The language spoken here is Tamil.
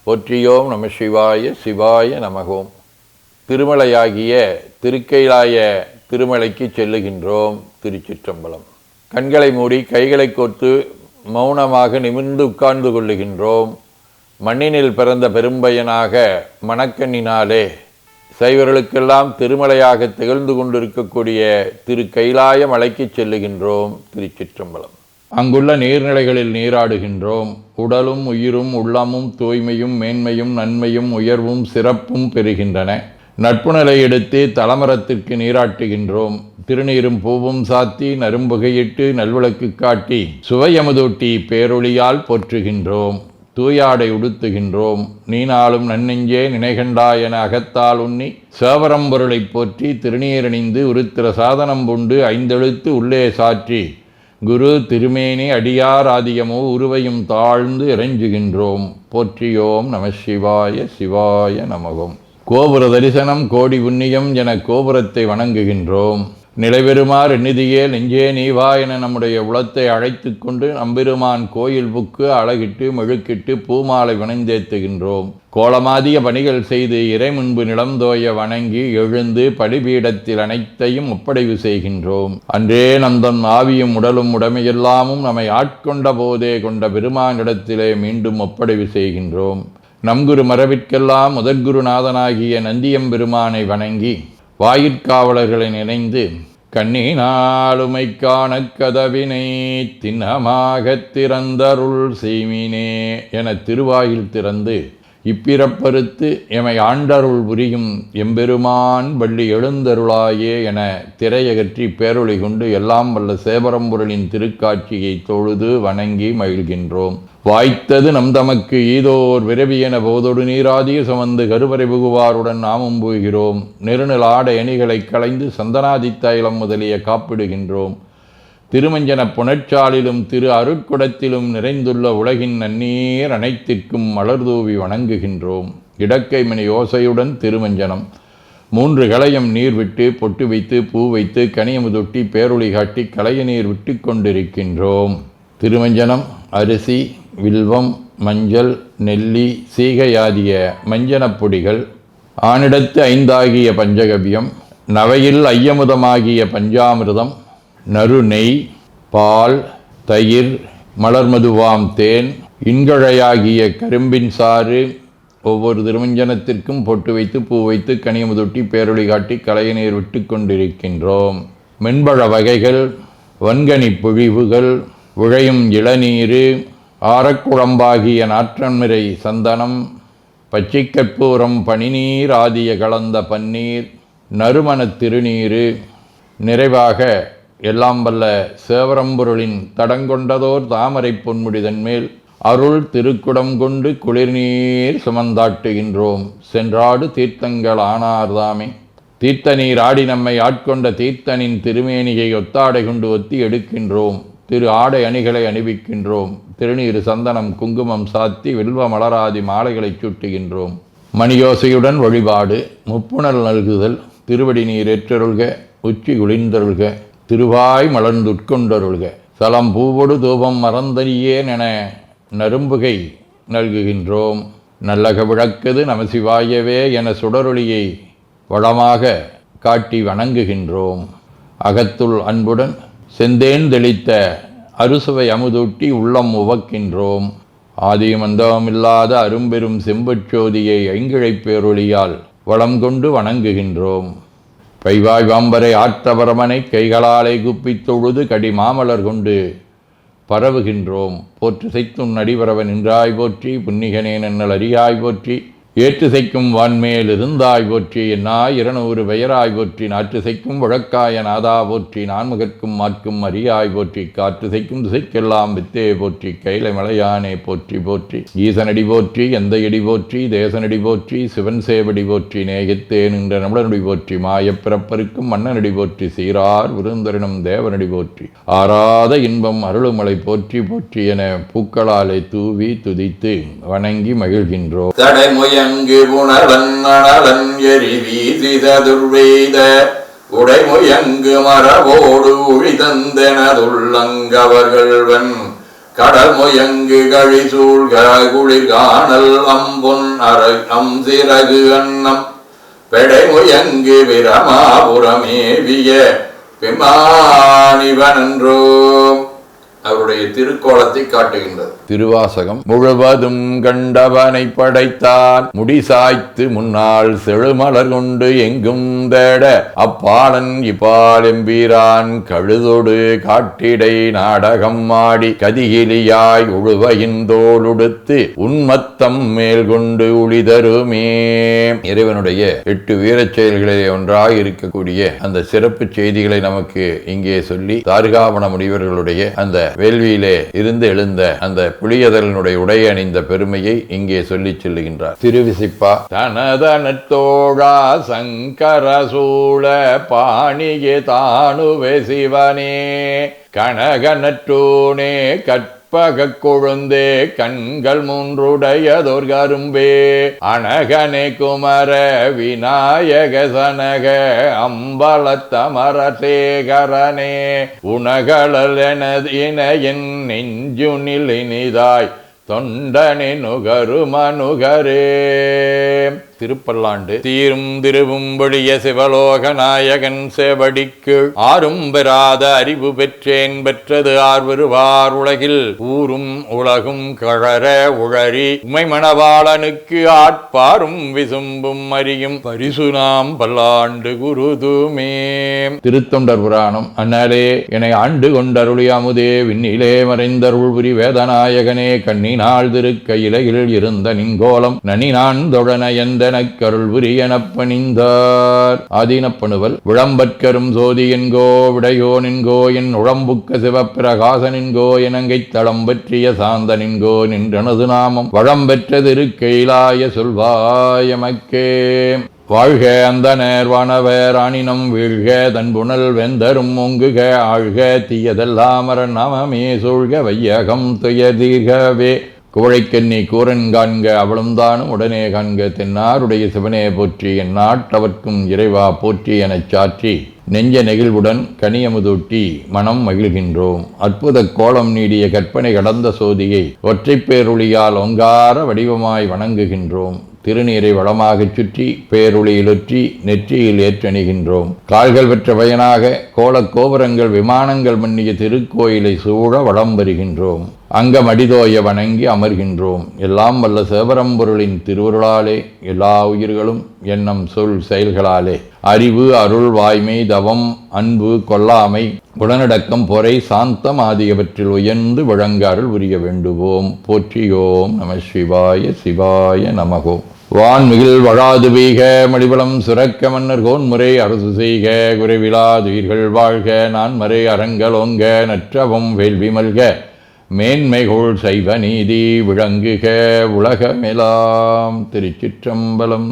போற்றியோம் நம சிவாய சிவாய நமகோம். திருமலையாகிய திருக்கைலாய திருமலைக்கு செல்லுகின்றோம். திருச்சிற்றம்பலம். கண்களை மூடி கைகளை கோர்த்து மௌனமாக நிமிர்ந்து உட்கார்ந்து கொள்ளுகின்றோம். மண்ணினில் பிறந்த பெரும்பயனாக மணக்கண்ணினாலே சைவர்களுக்கெல்லாம் திருமலையாக திகழ்ந்து கொண்டிருக்கக்கூடிய திரு கைலாய மலைக்கு செல்லுகின்றோம். திருச்சிற்றம்பலம். அங்குள்ள நீர்நிலைகளில் நீராடுகின்றோம். உடலும் உயிரும் உள்ளமும் தூய்மையும் மேன்மையும் நன்மையும் உயர்வும் சிறப்பும் பெறுகின்றன. நட்புநிலை எடுத்து தலமரத்திற்கு நீராட்டுகின்றோம். திருநீரும் பூவும் சாத்தி நரும்புகையிட்டு நல்விளக்கு காட்டி சுவையமுதூட்டி பேரொளியால் போற்றுகின்றோம். தூயாடை உடுத்துகின்றோம். நீனாலும் நன்னெஞ்சே நினைகண்டாய் என அகத்தால் உண்ணி சேவரம்பொருளை போற்றி திருநீரணிந்து உருத்திர சாதனம் பூண்டு ஐந்தெழுத்து உள்ளே சாற்றி குரு திருமேனி அடியார் ஆதியமோ உருவையும் தாழ்ந்து இறைஞ்சுகின்றோம். போற்றியோம் நம சிவாய சிவாய நமகோம். கோபுர தரிசனம் கோடி புண்ணியம் என கோபுரத்தை வணங்குகின்றோம். நிலைபெறுமாறு எண்ணிதியே நெஞ்சே நீவா என நம்முடைய உளத்தை அழைத்து கொண்டு நம்பெருமான் கோயில் புக்கு அழகிட்டு மெழுக்கிட்டு பூமாலை வணந்தேத்துகின்றோம். கோலமாதிய பணிகள் செய்து இறை முன்பு நிலந்தோய வணங்கி எழுந்து பலிபீடத்தில் அனைத்தையும் ஒப்படைவு செய்கின்றோம். அன்றே நந்தன் ஆவியும் உடலும் உடமையெல்லாமும் நம்மை ஆட்கொண்ட போதே கொண்ட பெருமானிடத்திலே மீண்டும் ஒப்படைவு செய்கின்றோம். நம்குரு மரபிற்கெல்லாம் முதற்குருநாதனாகிய நந்தியம்பெருமானை வணங்கி வாயிற்காவலர்களை நினைந்து கண்ணினாலுமை காண கதவினை திண்ணமாகத் திறந்தருள் செய்மினே என திருவாயில் திறந்து இப்பிறப்பறுத்து எமை ஆண்டருள் புரியும் எம்பெருமான் வள்ளி எழுந்தருளாயே என திரையகற்றி பேரொளி கொண்டு எல்லாம் வல்ல சேவரம்பொருளின் திருக்காட்சியை தொழுது வணங்கி மகிழ்கின்றோம். வாய்த்தது நம் தமக்கு ஈதோர் விரவியென போதொடு நீராதிய சுமந்து கருவறை புகுவாருடன் நாமும் போகிறோம். நெருநில ஆடை அணிகளை களைந்து சந்தனாதி தைலம் முதலிய காப்பிடுகின்றோம். திருமஞ்சன புனச்சாலிலும் திரு அருட்குடத்திலும் நிறைந்துள்ள உலகின் நன்னீர் அனைத்திற்கும் மலர்தூவி வணங்குகின்றோம். இடக்கைமணி ஓசையுடன் திருமஞ்சனம் 3 களையம் நீர் விட்டு பொட்டு வைத்து பூ வைத்து கனியமுதொட்டி பேரொளி காட்டி களைய நீர் விட்டு கொண்டிருக்கின்றோம். திருமஞ்சனம் அரிசி வில்வம் மஞ்சள் நெல்லி சீகையாதிய மஞ்சனப் பொடிகள் ஆனிடத்து 5 ஆகிய பஞ்சகவியம் நவையில் ஐயமுதமாகிய பஞ்சாமிர்தம் நறு நெய் பால் தயிர் மலர்மதுவாம் தேன் இன்கழையாகிய கரும்பின் சாறு ஒவ்வொரு திருமஞ்சனத்திற்கும் பொட்டு வைத்து பூ வைத்து கனியமுதொட்டி பேரொளி காட்டி களைய நீர் விட்டு கொண்டிருக்கின்றோம். மென்பழ வகைகள் வன்கனி பொழிவுகள் உழையும் இளநீர் ஆரக்குழம்பாகிய நாற்றன்மிரை சந்தனம் பச்சை கற்பூரம் பனிநீர் ஆதிய கலந்த பன்னீர் நறுமணத் திருநீர் நிறைவாக எல்லாம் வல்ல சேவரம்பொருளின் தடங்கொண்டதோர் தாமரை பொன்முடிதன் மேல் அருள் திருக்குடம் கொண்டு குளிர்நீர் சுமந்தாட்டுகின்றோம். சென்றாடு தீர்த்தங்கள் ஆனார்தாமே. தீர்த்த நீர் ஆடி நம்மை ஆட்கொண்ட தீர்த்தனின் திருமேனியை ஒத்தாடை கொண்டு ஒத்தி எடுக்கின்றோம். திரு ஆடை அணிகளை அணிவிக்கின்றோம். திருநீர் சந்தனம் குங்குமம் சாத்தி வில்வ மலராதி மாலைகளை சூட்டுகின்றோம். மணியோசையுடன் வழிபாடு முப்புணல் நல்குதல் திருவடி நீர் ஏற்றருள்க உச்சி குளிர்ந்தருள்க திருவாய் மலர்ந்துட்கொண்டருள்க சலம் பூவொடு தூபம் மறந்தறியேன் என நரும்புகை நல்குகின்றோம். நல்லக விளக்குது நமசிவாயவே என சுடரொளியை வளமாக காட்டி வணங்குகின்றோம். அகத்துள் அன்புடன் செந்தேன் தெளித்த அறுசுவை அமுதூட்டி உள்ளம் உவக்கின்றோம். ஆதியும் அந்தமில்லாத அரும்பெரும் செம்புச்சோதியை ஐங்கிழைப் பேரொளியால் வளம் கொண்டு வணங்குகின்றோம். கைவாய் வாம்பரை ஆற்றவரமனை கைகளாலே குப்பித் தொழுது கடி மாமலர் கொண்டு பரவுகின்றோம். போற்று செய்த்தும் நடிபரவன் நின்றாய் போற்றி புன்னிகனே நன்னல் அறியாய் போற்றி ஏற்று செய்க்கும் வான்மேல் இருந்தாய் போற்றி என்னாய் 200 பெயராய் போற்றி நாற்று செய்க்கும் வழக்காய நாதா போற்றி நான்முகற்கும் மாற்கும் அறியாய் போற்றி காற்று செய்க்கும் திசைக்கெல்லாம் வித்தே போற்றி கைலை மலையானே போற்றி போற்றி ஈசனடி போற்றி எந்த எடி போற்றி தேசனடி போற்றி சிவன் சேவடி போற்றி நேயத்தே நின்ற நம்மளனடி போற்றி மாயப்பிறப்பருக்கும் மன்னனடி போற்றி சீரார் விருந்தரினும் தேவனடி போற்றி ஆராத இன்பம் அருளுமலை போற்றி போற்றி என பூக்களாலே தூவி துதித்து வணங்கி மகிழ்கின்றோம். அங்கு புனலன் அனலன் எரி வீசித துர்வேத உடைமுயங்கு மரபோடு ஒழிதந்தெனதுள்ளங்கவர்கள்வன் கடல் முயங்கு கழி சூழ்க குளிர் காணல் அம்பொன் சிறகு அன்னம் பெடை முயங்கு பிரமாபுரமேவிய பிமானிவனன்றோ. அவருடைய திருக்கோலத்தை காட்டுகின்றது. திருவாசகம் முழுவதும் கண்டவனை படைத்தான் முடிசாய்த்து முன்னால் செழுமலர் கொண்டு எங்கும் தேட அப்பாலன் இப்பால் எம்பீரான் கழுதொடு காட்டிடை நாடகம் ஆடி கதிகிலியாய் உழுவையின் தோளுடுத்து உன்மத்தம் மேல் கொண்டு உளிதருமே. இறைவனுடைய 8 வீரச் செயல்களிலே ஒன்றாக இருக்கக்கூடிய அந்த சிறப்பு செய்திகளை நமக்கு இங்கே சொல்லி தார்காவண முனிவர்களுடைய அந்த வேள்வியிலே இருந்து எழுந்த அந்த புலியதலனுடைய உடை அணிந்த பெருமையை இங்கே சொல்லிச் செல்லுகின்றார். திருவிசிப்பா தனதனத்தோழா சங்கர சூழ பாணியே தானுவே சிவனே கனகனற்றோனே கற்பக கொழுந்தே கண்கள் 3 கரும்பே அனகனே குமர விநாயக சனக அம்பலத்தமர சேகரனே உனகளல் எனதினையின் நெஞ்சுனில் இனிதாய் தொண்டனே நுகரு மனுகரே. திருப்பல்லாண்டு தீரும் திருவும்பொழிய சிவலோக நாயகன் செவடிக்கு ஆறும் பெறாத அறிவு பெற்றேன் பெற்றது ஆர்வருவார் உலகில் ஊரும் உலகும் கழற உழறி உமைமணவாளனுக்கு ஆட்பாரும் விசும்பும் அறியும் பரிசுனாம் பல்லாண்டு குருதுமே. திருத்தொண்டர் புராணம் அண்ணலே என ஆண்டு கொண்டருளி அமுதே விண்ணிலே மறைந்தருள் புரி வேதநாயகனே கண்ணினாள் திருக்கையிலையில் இருந்த நின்கோலம் நனினான் தொழன எந்த கருள் புரியனப் பணிந்தார். ஆதீனப்பணுவல் விளம்பற்கரும் சோதி என்கோ விடையோ நின்கோ என் உழம்புக்க சிவப்பிரகாசனின்கோ எனங்கை தளம் பற்றிய சாந்தனின்கோ நின்றனது நாமம் வளம்பெற்ற திருக்கையிலாய சொல்வாயமக்கே. வாழ்க அந்த நேர்வானவர் ஆணினம் வீழ்க தன்புணல் வெந்தரும் ஒங்குக ஆழ்க தீயதெல்லாம் நாமமே சூழ்க வையகம் துயதீர்கவே. குவழைக்கண்ணி கூரன் காண்க அவளும் தானும் உடனே காண்க தென்னாருடைய சிவனே போற்றி என் நாட்டவர்க்கும் இறைவா போற்றி எனச் சாற்றி நெஞ்ச நெகிழ்வுடன் கனியமுதூட்டி மனம் மகிழ்கின்றோம். அற்புத கோலம் நீடிய கற்பனை கடந்த சோதியை ஒற்றைப் பேருளியால் ஒங்கார வடிவமாய் வணங்குகின்றோம். திருநீரை வளமாகச் சுற்றி பேருளியிலொற்றி நெற்றியில் ஏற்றணிகின்றோம். கால்கள் பெற்ற பயனாக கோலக் கோபுரங்கள் விமானங்கள் மன்னிய திருக்கோயிலை சூழ வளம் வருகின்றோம். அங்கம் அடிதோய வணங்கி அமர்கின்றோம். எல்லாம் வல்ல சிவபரம்பொருளின் திருவருளாலே எல்லா உயிர்களும் எண்ணம் சொல் செயல்களாலே அறிவு அருள் வாய்மை தவம் அன்பு கொல்லாமை உடனடக்கம் பொறை சாந்தம் ஆகியவற்றில் உயர்ந்து விளங்க அருள் புரிய வேண்டுவோம். போற்றியோம் நம சிவாய சிவாய நமகோம். வான்மிகில் வழாது வீக மடிபலம் சுரக்க மன்னர் கோன்முறை அரசு செய்க குறைவிலாதுயிர்கள் வாழ்க நான்மறை அரங்கலோங்க நற்றவம் வேள்வி மல்க மேன்மைகோள் சைவ நீதி விளங்குக உலகமெலாம். திருச்சிற்றம்பலம்.